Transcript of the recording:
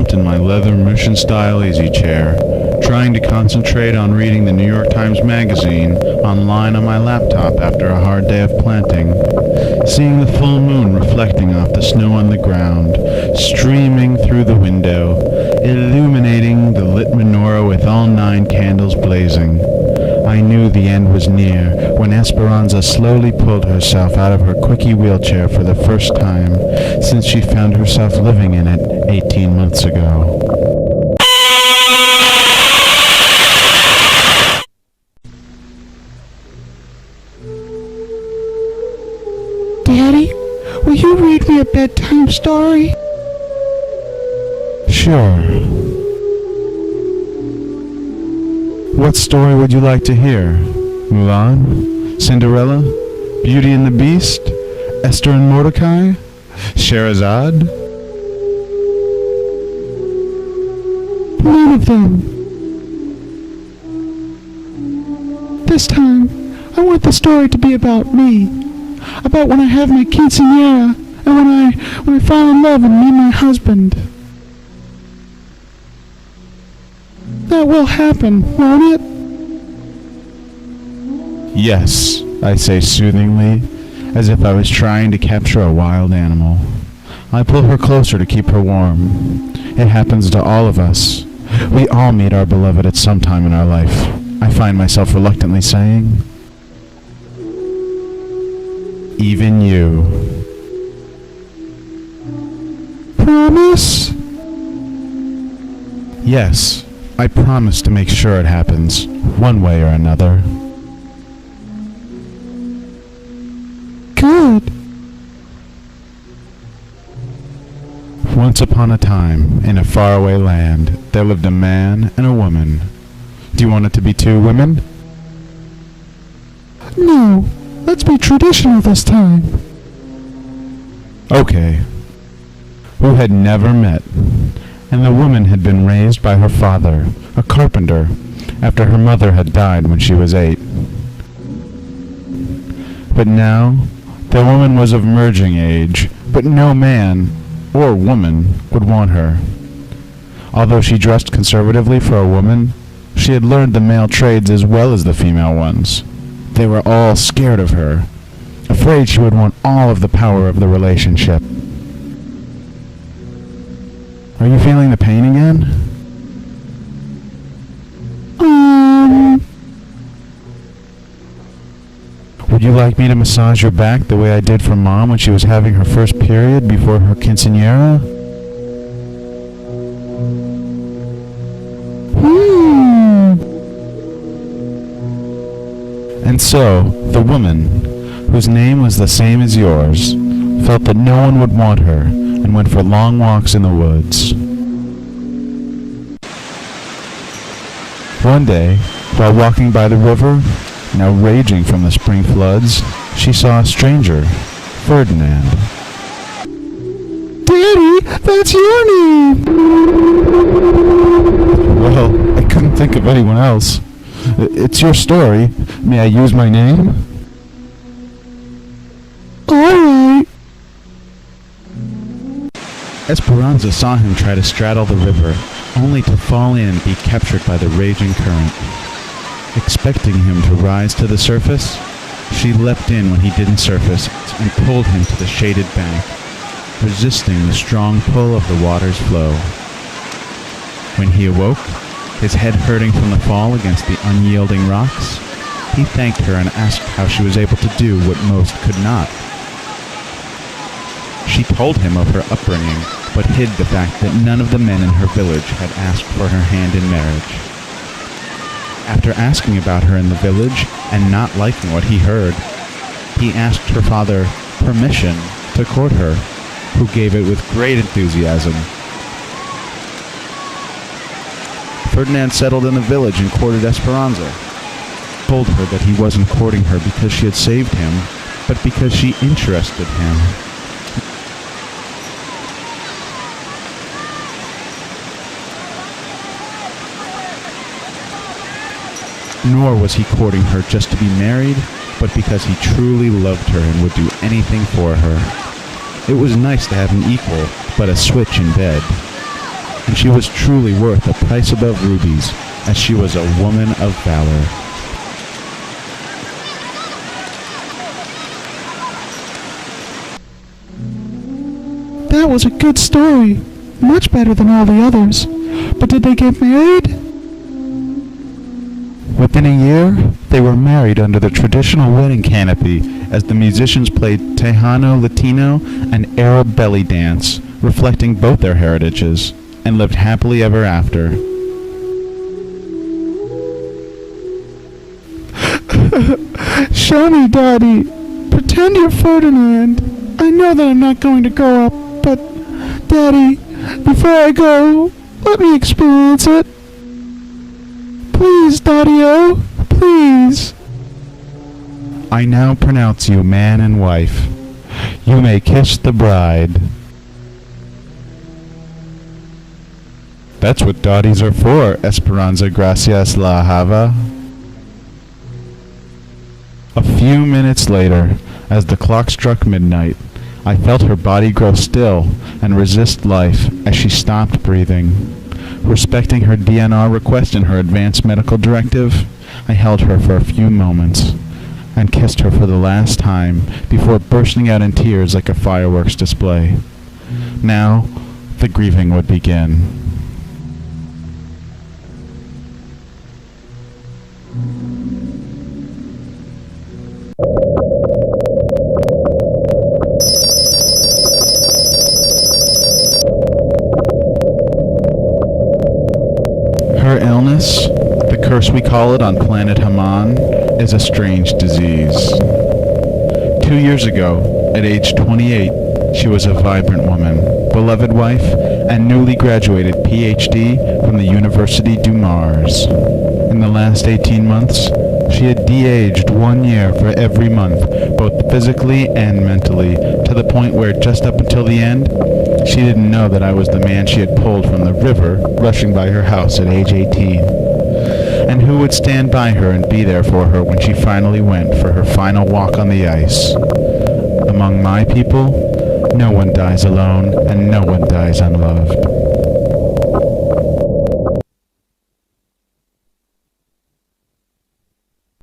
slumped in my leather Mission-style easy chair, trying to concentrate on reading the New York Times Magazine online on my laptop after a hard day of planting, seeing the full moon reflecting off the snow on the ground, streaming through the window, illuminating the lit menorah with all 9 candles blazing. I knew the end was near when Esperanza slowly pulled herself out of her quickie wheelchair for the first time since she found herself living in it 18 months ago. Daddy, will you read me a bedtime story? Sure. What story would you like to hear? Mulan? Cinderella? Beauty and the Beast? Esther and Mordecai? Sherazade? None of them. This time, I want the story to be about me. About when I have my quinceañera and when I fall in love and meet my husband. That will happen, won't it? Yes, I say soothingly, as if I was trying to capture a wild animal. I pull her closer to keep her warm. It happens to all of us. We all meet our beloved at some time in our life. I find myself reluctantly saying, even you. Promise? Yes, I promise to make sure it happens, one way or another. Good. Once upon a time, in a faraway land, there lived a man and a woman. Do you want it to be 2 women? No, let's be traditional this time. Okay. Who had never met, and the woman had been raised by her father, a carpenter, after her mother had died when she was 8. But now, the woman was of merging age, but no man or woman would want her. Although she dressed conservatively for a woman, she had learned the male trades as well as the female ones. They were all scared of her, afraid she would want all of the power of the relationship. Are you feeling the pain again? Would you like me to massage your back the way I did for Mom when she was having her first period before her quinceañera? And so, the woman, whose name was the same as yours, felt that no one would want her and went for long walks in the woods. One day, while walking by the river, now raging from the spring floods, she saw a stranger, Ferdinand. Daddy, that's your name! Well, I couldn't think of anyone else. It's your story. May I use my name? Alright. Esperanza saw him try to straddle the river, only to fall in and be captured by the raging current. Expecting him to rise to the surface, she leapt in when he didn't surface and pulled him to the shaded bank, resisting the strong pull of the water's flow. When he awoke, his head hurting from the fall against the unyielding rocks, he thanked her and asked how she was able to do what most could not. She told him of her upbringing, but hid the fact that none of the men in her village had asked for her hand in marriage. After asking about her in the village and not liking what he heard, he asked her father permission to court her, who gave it with great enthusiasm. Ferdinand settled in the village and courted Esperanza, told her that he wasn't courting her because she had saved him, but because she interested him. Nor was he courting her just to be married, but because he truly loved her and would do anything for her. It was nice to have an equal, but a switch in bed. and she was truly worth a price above rubies, as she was a woman of valor. That was a good story. Much better than all the others. But did they get married? Within a year, they were married under the traditional wedding canopy as the musicians played Tejano Latino and Arab belly dance, reflecting both their heritages, and lived happily ever after. Show me, Daddy. Pretend you're Ferdinand. I know that I'm not going to grow up, but, Daddy, before I go, let me experience it. Please, Daddy-o, please. I now pronounce you man and wife. You may kiss the bride. That's what dotties are for, Esperanza Gracias La Hava. A few minutes later, as the clock struck midnight, I felt her body grow still and resist life as she stopped breathing. Respecting her DNR request and her advance medical directive, I held her for a few moments and kissed her for the last time before bursting out in tears like a fireworks display. Now, the grieving would begin. Her illness, the curse we call it on planet Haman, is a strange disease. 2 years ago, at age 28, she was a vibrant woman, beloved wife, and newly graduated PhD from the Université du Mars. In the last 18 months, she had de-aged 1 year for every month, both physically and mentally, to the point where just up until the end, she didn't know that I was the man she had pulled from the river, rushing by her house at age 18. And who would stand by her and be there for her when she finally went for her final walk on the ice? Among my people, no one dies alone, and no one dies unloved.